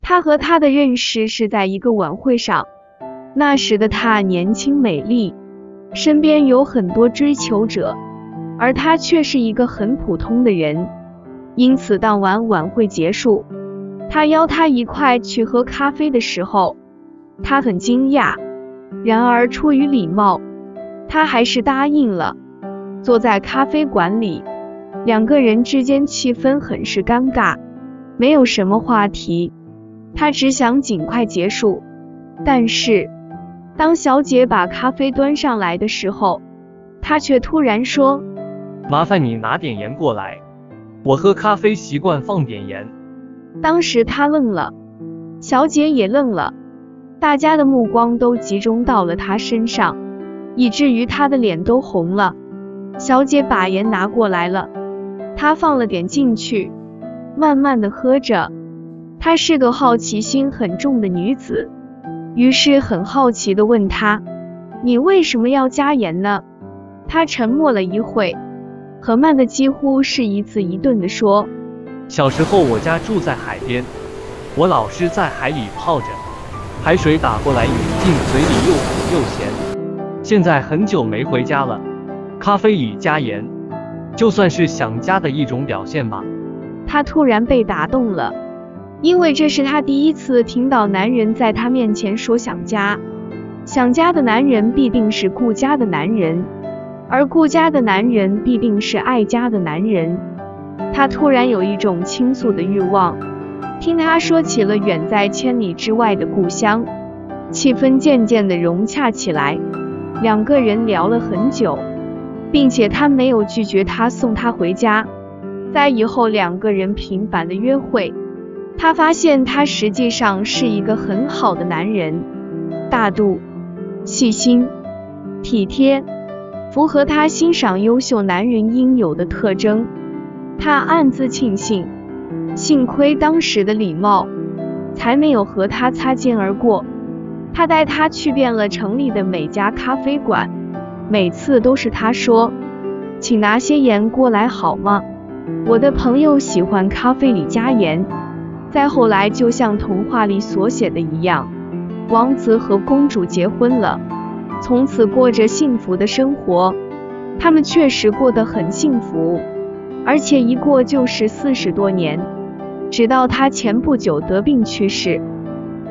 他和她的认识是在一个晚会上，那时的她年轻美丽，身边有很多追求者，而他却是一个很普通的人。因此当晚晚会结束，他邀她一块去喝咖啡的时候，她很惊讶，然而出于礼貌，她还是答应了。坐在咖啡馆里，两个人之间气氛很是尴尬，没有什么话题，她只想尽快结束。但是当小姐把咖啡端上来的时候，她却突然说：麻烦你拿点盐过来，我喝咖啡习惯放点盐。当时她愣了，小姐也愣了，大家的目光都集中到了她身上，以至于她的脸都红了。小姐把盐拿过来了，她放了点进去，慢慢的喝着。她是个好奇心很重的女子，于是很好奇地问她：你为什么要加盐呢？她沉默了一会，很慢的几乎是一字一顿地说：小时候我家住在海边，我老是在海里泡着，海水打过来饮进嘴里又苦又咸，现在很久没回家了，咖啡里加盐，就算是想家的一种表现吧。她突然被打动了，因为这是她第一次听到男人在她面前说想家。想家的男人必定是顾家的男人，而顾家的男人必定是爱家的男人。她突然有一种倾诉的欲望，听他说起了远在千里之外的故乡，气氛渐渐地融洽起来。两个人聊了很久，并且他没有拒绝他送她回家。在以后两个人频繁的约会，他发现他实际上是一个很好的男人，大度、细心、体贴，符合他欣赏优秀男人应有的特征。他暗自庆幸，幸亏当时的礼貌，才没有和他擦肩而过。他带他去遍了城里的每家咖啡馆，每次都是他说：请拿些盐过来好吗？我的朋友喜欢咖啡里加盐。再后来就像童话里所写的一样，王子和公主结婚了，从此过着幸福的生活。他们确实过得很幸福，而且一过就是40多年，直到他前不久得病去世。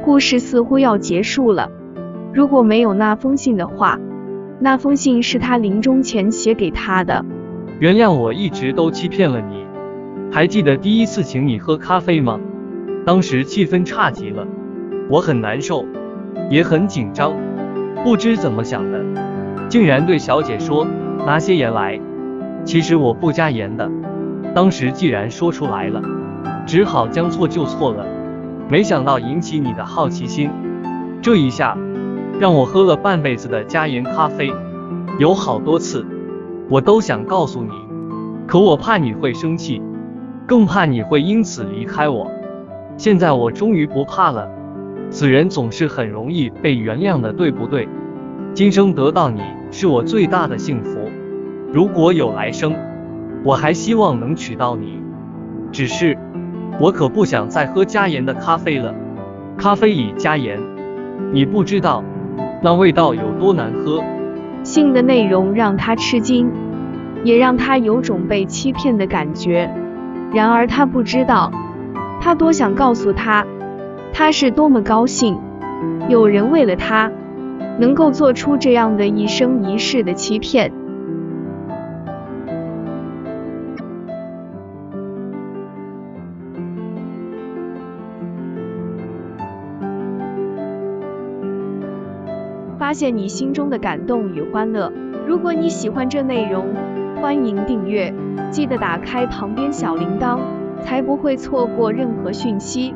故事似乎要结束了，如果没有那封信的话，那封信是他临终前写给他的。原谅我一直都欺骗了你，还记得第一次请你喝咖啡吗？当时气氛差极了，我很难受，也很紧张，不知怎么想的，竟然对小姐说拿些盐来。其实我不加盐的，当时既然说出来了，只好将错就错了。没想到引起你的好奇心，这一下让我喝了半辈子的加盐咖啡。有好多次我都想告诉你，可我怕你会生气，更怕你会因此离开我。现在我终于不怕了，此人总是很容易被原谅的，对不对？今生得到你是我最大的幸福，如果有来生，我还希望能娶到你。只是我可不想再喝加盐的咖啡了，咖啡里加盐，你不知道那味道有多难喝。信的内容让他吃惊，也让他有种被欺骗的感觉。然而他不知道，他多想告诉他，他是多么高兴，有人为了他能够做出这样的一生一世的欺骗。发现你心中的感动与欢乐。如果你喜欢这内容，欢迎订阅，记得打开旁边小铃铛，才不会错过任何讯息。